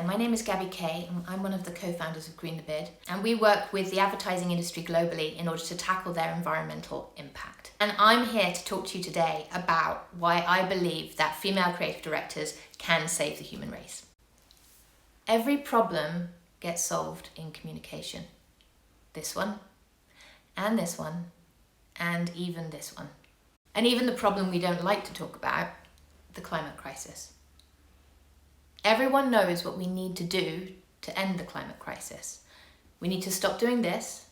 there, my name is Gabby K and I'm one of the co-founders of Green the Bid, and we work with the advertising industry globally in order to tackle their environmental impact. And I'm here to talk to you today about why I believe that female creative directors can save the human race. Every problem gets solved in communication. This one, and this one, and even this one. And even the problem we don't like to talk about, the climate crisis. Everyone knows what we need to do to end the climate crisis. We need to stop doing this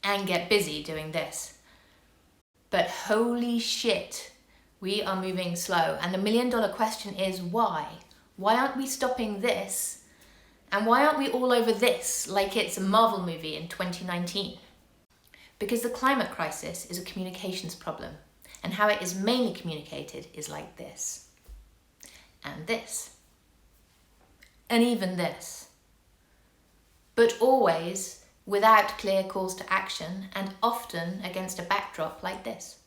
and get busy doing this. But holy shit, we are moving slow. And the million-dollar question is why? Why aren't we stopping this? And why aren't we all over this like it's a Marvel movie in 2019? Because the climate crisis is a communications problem, and how it is mainly communicated is like this, and this, and even this. But always without clear calls to action, and often against a backdrop like this.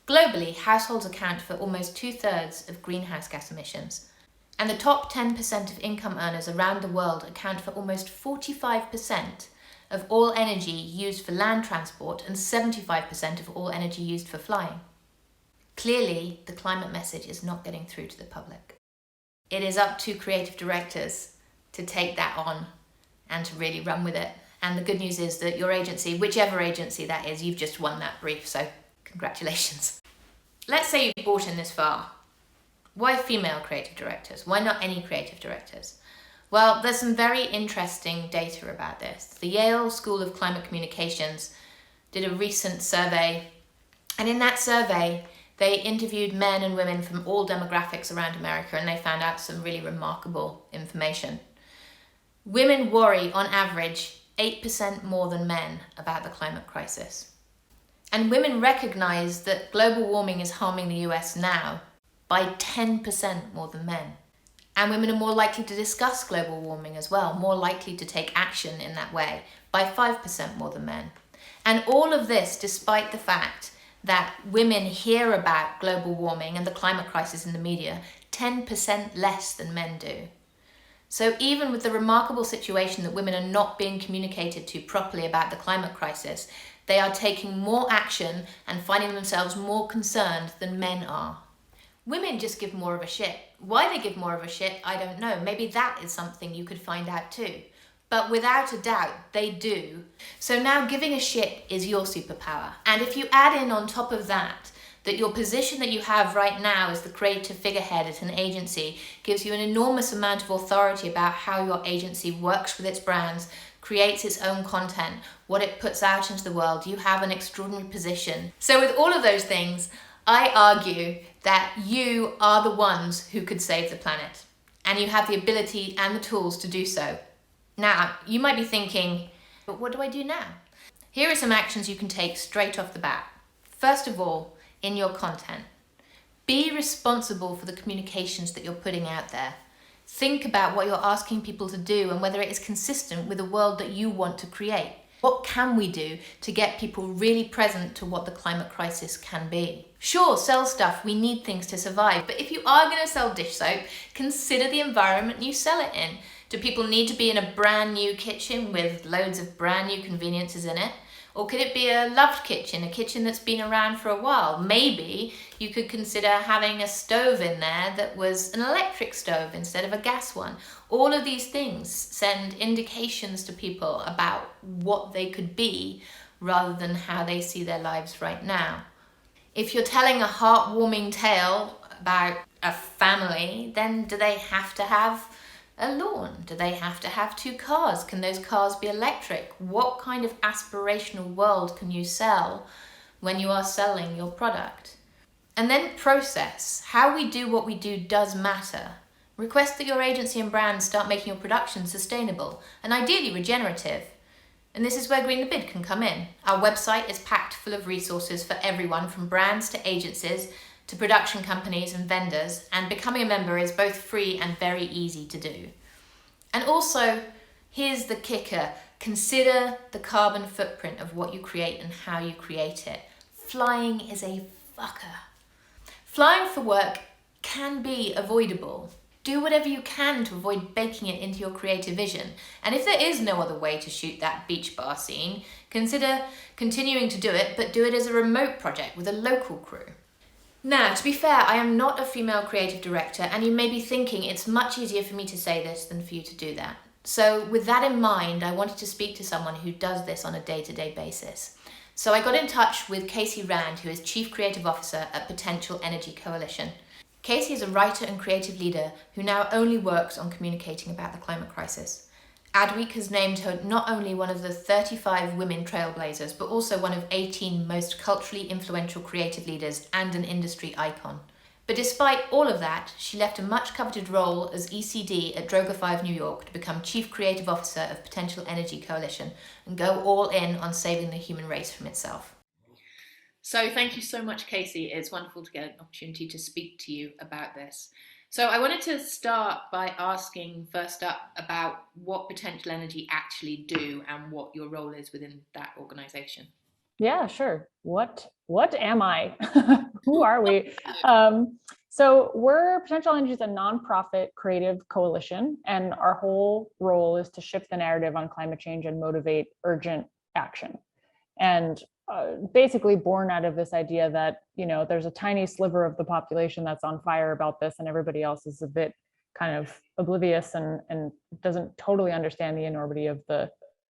Globally, households account for almost 2/3 of greenhouse gas emissions, and the top 10% of income earners around the world account for almost 45% of all energy used for land transport and 75% of all energy used for flying. Clearly, the climate message is not getting through to the public. It is up to creative directors to take that on and to really run with it. And the good news is that your agency, whichever agency that is, you've just won that brief, so congratulations. Let's say you've bought in this far. Why female creative directors? Why not any creative directors? Well, there's some very interesting data about this. The Yale School of Climate Communications did a recent survey, and in that survey, they interviewed men and women from all demographics around America, and they found out some really remarkable information. Women worry, on average, 8% more than men about the climate crisis. And women recognize that global warming is harming the US now by 10% more than men. And women are more likely to discuss global warming as well, more likely to take action in that way by 5% more than men. And all of this despite the fact that women hear about global warming and the climate crisis in the media 10% less than men do. So even with the remarkable situation that women are not being communicated to properly about the climate crisis, they are taking more action and finding themselves more concerned than men are. Women just give more of a shit. Why they give more of a shit, I don't know. Maybe that is something you could find out too. But without a doubt, they do. So now giving a shit is your superpower. And if you add in on top of that your position that you have right now as the creative figurehead at an agency gives you an enormous amount of authority about how your agency works with its brands, creates its own content, what it puts out into the world, you have an extraordinary position. So with all of those things, I argue that you are the ones who could save the planet, and you have the ability and the tools to do so. Now, you might be thinking, but what do I do now? Here are some actions you can take straight off the bat. First of all, in your content, be responsible for the communications that you're putting out there. Think about what you're asking people to do and whether it is consistent with the world that you want to create. What can we do to get people really present to what the climate crisis can be? Sure, sell stuff, we need things to survive, but if you are going to sell dish soap, consider the environment you sell it in. Do people need to be in a brand new kitchen with loads of brand new conveniences in it? Or could it be a loved kitchen, a kitchen that's been around for a while? Maybe you could consider having a stove in there that was an electric stove instead of a gas one. All of these things send indications to people about what they could be rather than how they see their lives right now. If you're telling a heartwarming tale about a family, then do they have to have a lawn? Do they have to have 2 cars? Can those cars be electric? What kind of aspirational world can you sell when you are selling your product? And then process. How we do what we do does matter. Request that your agency and brand start making your production sustainable and ideally regenerative. And this is where Green the Bid can come in. Our website is packed full of resources for everyone, from brands to agencies to production companies and vendors, and becoming a member is both free and very easy to do. And also, here's the kicker, consider the carbon footprint of what you create and how you create it. Flying is a fucker. Flying for work can be avoidable. Do whatever you can to avoid baking it into your creative vision. And if there is no other way to shoot that beach bar scene, consider continuing to do it, but do it as a remote project with a local crew. Now, to be fair, I am not a female creative director, and you may be thinking it's much easier for me to say this than for you to do that. So with that in mind, I wanted to speak to someone who does this on a day-to-day basis. So I got in touch with Casey Rand, who is Chief Creative Officer at Potential Energy Coalition. Casey is a writer and creative leader who now only works on communicating about the climate crisis. Adweek has named her not only one of the 35 women trailblazers, but also one of 18 most culturally influential creative leaders and an industry icon. But despite all of that, she left a much coveted role as ECD at Droga 5 New York to become Chief Creative Officer of Potential Energy Coalition and go all in on saving the human race from itself. So thank you so much, Casey. It's wonderful to get an opportunity to speak to you about this. So I wanted to start by asking first up about what Potential Energy actually do and what your role is within that organization. Yeah, sure. What am I? Who are we? So we're Potential Energy is a nonprofit creative coalition, and our whole role is to shift the narrative on climate change and motivate urgent action. And basically born out of this idea that, there's a tiny sliver of the population that's on fire about this, and everybody else is a bit kind of oblivious and doesn't totally understand the enormity of the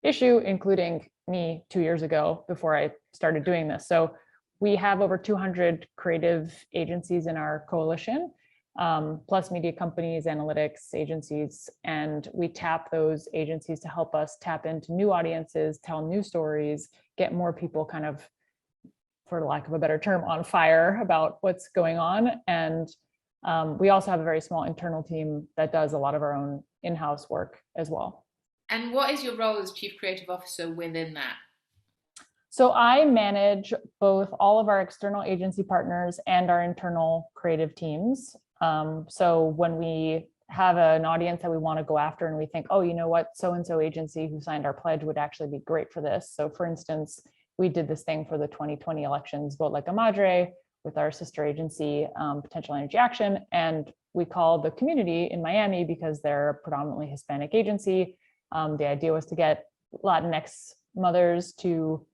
issue, including me 2 years ago before I started doing this. So we have over 200 creative agencies in our coalition, plus media companies, analytics agencies, and we tap those agencies to help us tap into new audiences, tell new stories, get more people kind of, for lack of a better term, on fire about what's going on. And we also have a very small internal team that does a lot of our own in-house work as well. And what is your role as Chief Creative Officer within that? So I manage both all of our external agency partners and our internal creative teams. So when we have an audience that we want to go after and we think, oh, you know what, so-and-so agency who signed our pledge would actually be great for this. So for instance, we did this thing for the 2020 elections, Vote Like a Madre, with our sister agency, Potential Energy Action. And we called the community in Miami because they're a predominantly Hispanic agency. The idea was to get Latinx mothers to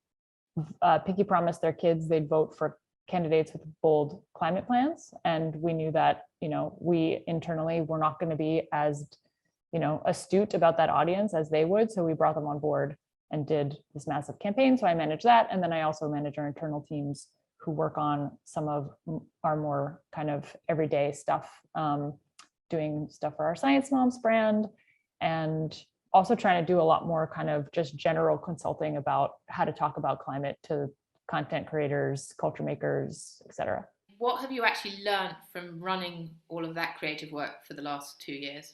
pinky promise their kids they'd vote for candidates with bold climate plans. And we knew that, we internally were not going to be as, astute about that audience as they would. So we brought them on board and did this massive campaign. So I manage that. And then I also manage our internal teams who work on some of our more kind of everyday stuff, doing stuff for our Science Moms brand, and also trying to do a lot more kind of just general consulting about how to talk about climate to content creators, culture makers, etc. What have you actually learned from running all of that creative work for the last 2 years?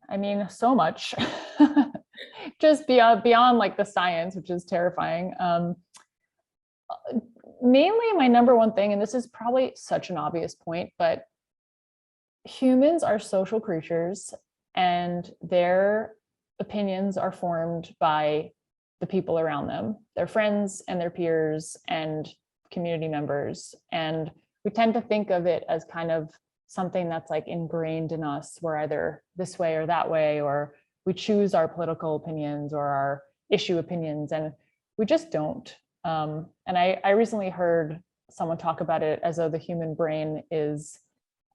I mean, so much. Just beyond like the science, which is terrifying. Mainly my number one thing, and this is probably such an obvious point, but humans are social creatures and their opinions are formed by the people around them, their friends and their peers and community members. And we tend to think of it as kind of something that's like ingrained in us. We're either this way or that way, or we choose our political opinions or our issue opinions, and we just don't. And I recently heard someone talk about it as though the human brain is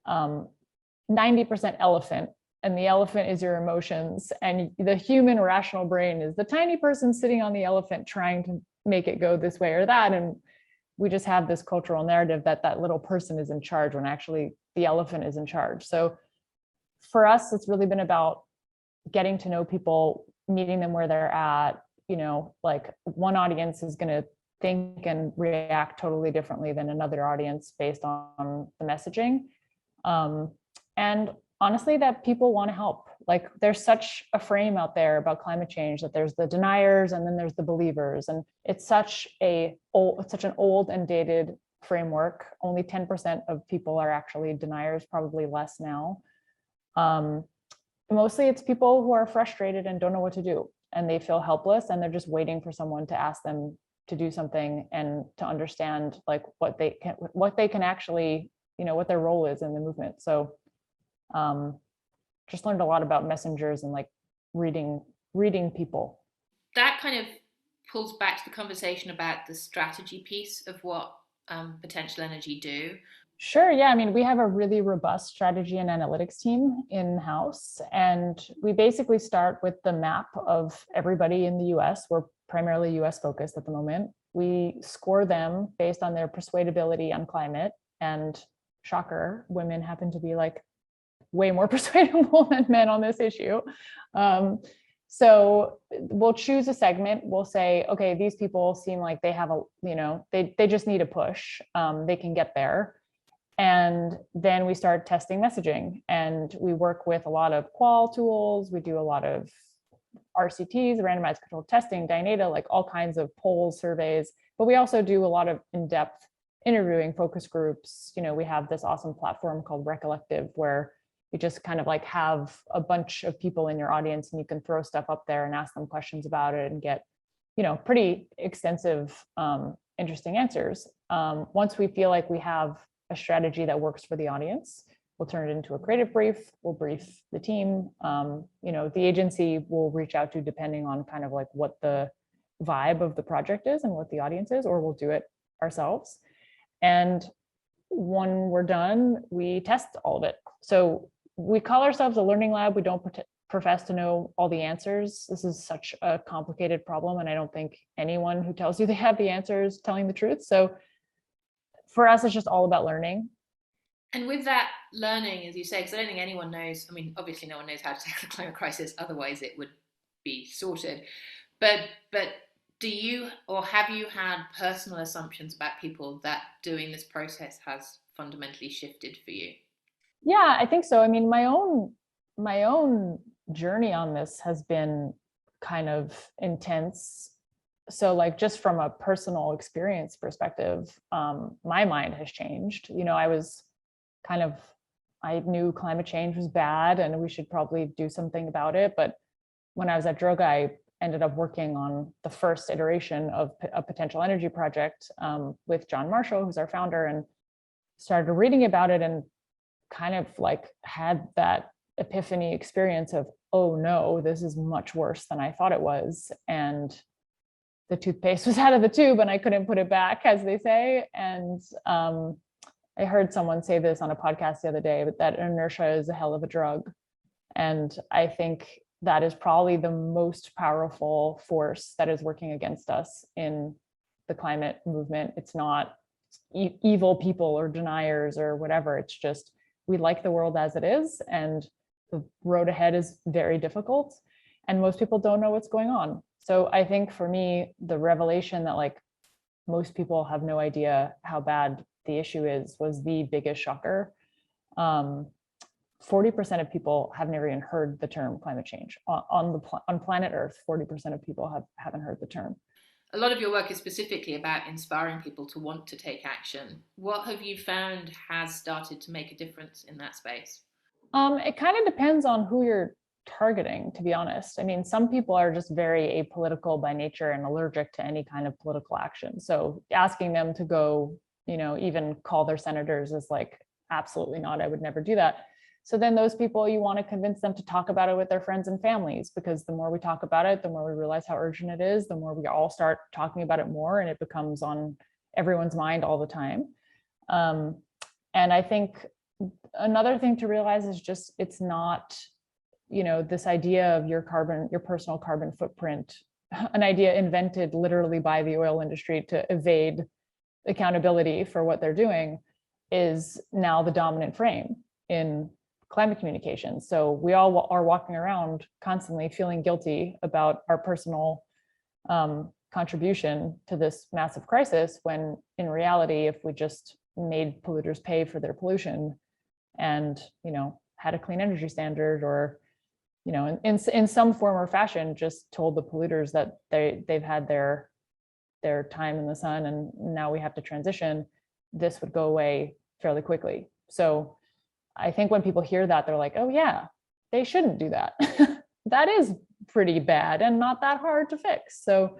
90% elephant, and the elephant is your emotions, and the human rational brain is the tiny person sitting on the elephant trying to make it go this way or that. And we just have this cultural narrative that that little person is in charge when actually the elephant is in charge. So for us, it's really been about getting to know people, meeting them where they're at. Like one audience is going to think and react totally differently than another audience based on the messaging. And honestly, that people want to help. Like there's such a frame out there about climate change that there's the deniers and then there's the believers. And it's such an old and dated framework. Only 10% of people are actually deniers, probably less now. Mostly it's people who are frustrated and don't know what to do, and they feel helpless, and they're just waiting for someone to ask them to do something and to understand like what they can actually what their role is in the movement. So just learned a lot about messengers and like reading people. That kind of pulls back to the conversation about the strategy piece of what potential energy do. Sure. Yeah. I mean, we have a really robust strategy and analytics team in-house, and we basically start with the map of everybody in the US. We're primarily US focused at the moment. We score them based on their persuadability on climate, and shocker, women happen to be like way more persuadable than men on this issue. So we'll choose a segment. We'll say, okay, these people seem like they have they just need a push. They can get there. And then we start testing messaging, and we work with a lot of qual tools. We do a lot of RCTs, randomized controlled testing, Dynata, like all kinds of polls, surveys, but we also do a lot of in-depth interviewing, focus groups. We have this awesome platform called Recollective, where you just kind of like have a bunch of people in your audience and you can throw stuff up there and ask them questions about it and get, pretty extensive, interesting answers. Once we feel like we have a strategy that works for the audience, we'll turn it into a creative brief. We'll brief the team. The agency will reach out to, depending on kind of like what the vibe of the project is and what the audience is, or we'll do it ourselves. And when we're done, we test all of it. So we call ourselves a learning lab. We don't profess to know all the answers. This is such a complicated problem, and I don't think anyone who tells you they have the answers telling the truth. So for us, it's just all about learning. And with that learning, as you say, because I don't think anyone knows, I mean, obviously no one knows how to tackle the climate crisis, otherwise it would be sorted. But do you, or have you had personal assumptions about people that doing this process has fundamentally shifted for you? Yeah, I think so. I mean, my own journey on this has been kind of intense. So like, just from a personal experience perspective, my mind has changed. I knew climate change was bad and we should probably do something about it. But when I was at Droga, I ended up working on the first iteration of a potential energy project with John Marshall, who's our founder, and started reading about it and kind of like had that epiphany experience of, oh no, this is much worse than I thought it was. And the toothpaste was out of the tube and I couldn't put it back, as they say. And I heard someone say this on a podcast the other day, but that inertia is a hell of a drug. And I think that is probably the most powerful force that is working against us in the climate movement. It's not evil people or deniers or whatever. It's just, we like the world as it is, and the road ahead is very difficult, and most people don't know what's going on. So I think for me, the revelation that like most people have no idea how bad the issue is was the biggest shocker. 40% of people have never even heard the term climate change on planet Earth. 40% of people haven't heard the term. A lot of your work is specifically about inspiring people to want to take action. What have you found has started to make a difference in that space? It kind of depends on who you're targeting, to be honest. I mean, some people are just very apolitical by nature and allergic to any kind of political action. So asking them to go, even call their senators is like, absolutely not. I would never do that. So then those people, you want to convince them to talk about it with their friends and families, because the more we talk about it, the more we realize how urgent it is, the more we all start talking about it more, and it becomes on everyone's mind all the time. And I think another thing to realize is just, it's not, this idea of your personal carbon footprint, an idea invented literally by the oil industry to evade accountability for what they're doing, is now the dominant frame in climate communication. So we all are walking around constantly feeling guilty about our personal contribution to this massive crisis, when in reality, if we just made polluters pay for their pollution and, had a clean energy standard, or, in some form or fashion, just told the polluters that they've had their time in the sun and now we have to transition, this would go away fairly quickly. So I think when people hear that, they're like, oh yeah, they shouldn't do that. That is pretty bad and not that hard to fix. So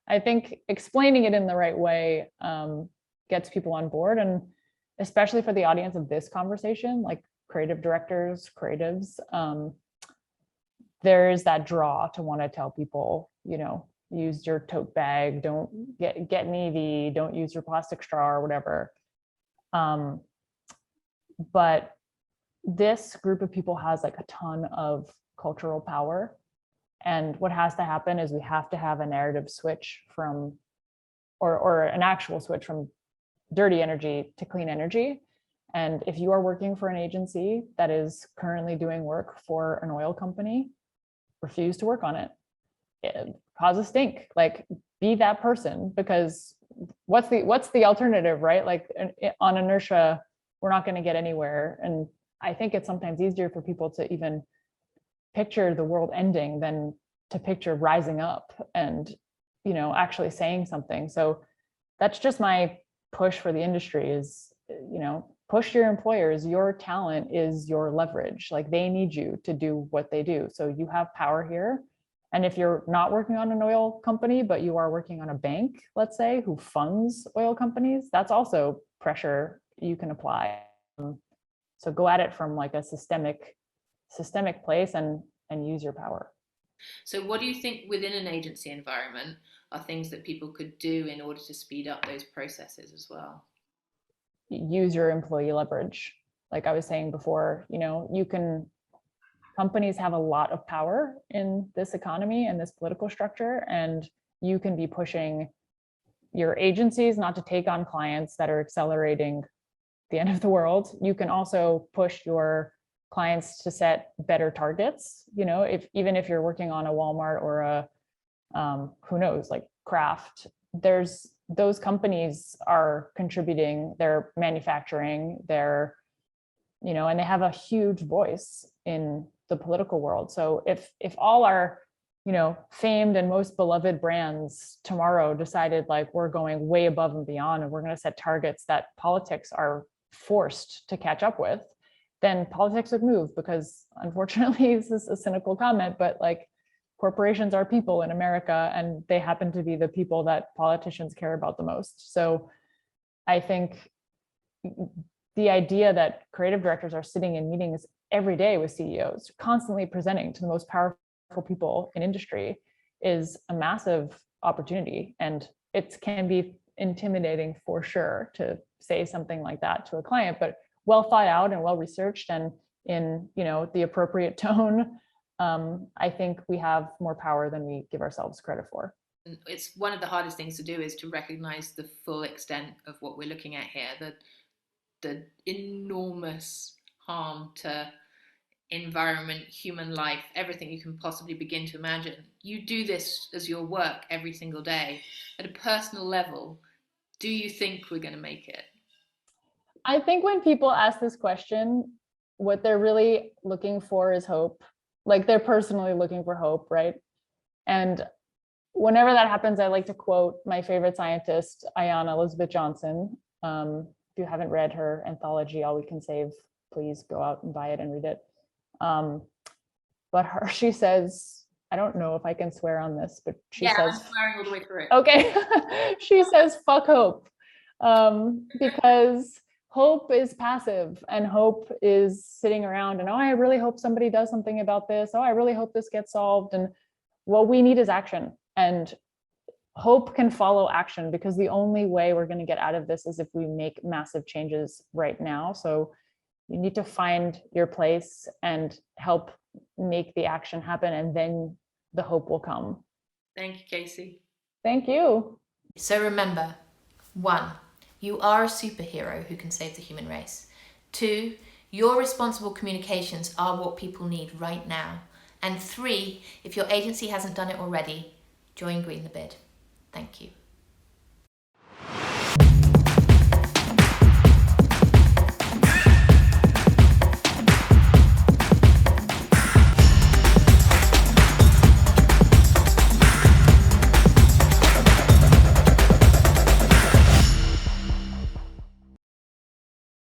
I think explaining it in the right way gets people on board. And especially for the audience of this conversation, like creative directors, creatives, there is that draw to want to tell people, use your tote bag, don't get needy, don't use your plastic straw or whatever. But this group of people has like a ton of cultural power. And what has to happen is we have to have a narrative switch from, or an actual switch from dirty energy to clean energy. And if you are working for an agency that is currently doing work for an oil company, refuse to work on it. Cause a stink. Like, be that person, because what's the alternative, right? Like, on inertia, we're not going to get anywhere. And I think it's sometimes easier for people to even picture the world ending than to picture rising up and, actually saying something. So that's just my push for the industry is, push your employers. Your talent is your leverage. Like, they need you to do what they do. So you have power here. And if you're not working on an oil company, but you are working on a bank, let's say, who funds oil companies, that's also pressure you can apply. So go at it from like a systemic place and use your power. So what do you think within an agency environment are things that people could do in order to speed up those processes as well? Use your employee leverage. Like I was saying before, companies have a lot of power in this economy and this political structure, and you can be pushing your agencies not to take on clients that are accelerating the end of the world. You can also push your clients to set better targets. Even if you're working on a Walmart or a who knows, like Kraft, those companies are contributing, they're manufacturing, and they have a huge voice in the political world. So if all our famed and most beloved brands tomorrow decided like we're going way above and beyond and we're going to set targets that politics are forced to catch up with, then politics would move, because unfortunately, this is a cynical comment, but like, corporations are people in America, and they happen to be the people that politicians care about the most. So I think the idea that creative directors are sitting in meetings every day with CEOs, constantly presenting to the most powerful people in industry, is a massive opportunity. And it can be intimidating for sure to say something like that to a client, but well thought out and well researched and in the appropriate tone. I think we have more power than we give ourselves credit for. It's one of the hardest things to do, is to recognize the full extent of what we're looking at here, the enormous harm to environment, human life, everything you can possibly begin to imagine. You do this as your work every single day. At a personal level, do you think we're going to make it? I think when people ask this question, what they're really looking for is hope. Like, they're personally looking for hope, right? And whenever that happens, I like to quote my favorite scientist, Ayanna Elizabeth Johnson. If you haven't read her anthology, All We Can Save, please go out and buy it and read it. But she says, I don't know if I can swear on this, but she says, I'm swearing all the way through. Okay. She says, fuck hope. Because hope is passive, and hope is sitting around and, oh, I really hope somebody does something about this. Oh, I really hope this gets solved. And what we need is action. And hope can follow action, because the only way we're going to get out of this is if we make massive changes right now. So you need to find your place and help make the action happen, and then the hope will come. Thank you, Casey. Thank you. So remember, 1, you are a superhero who can save the human race. 2, your responsible communications are what people need right now. And 3, if your agency hasn't done it already, join Green the Bid. Thank you.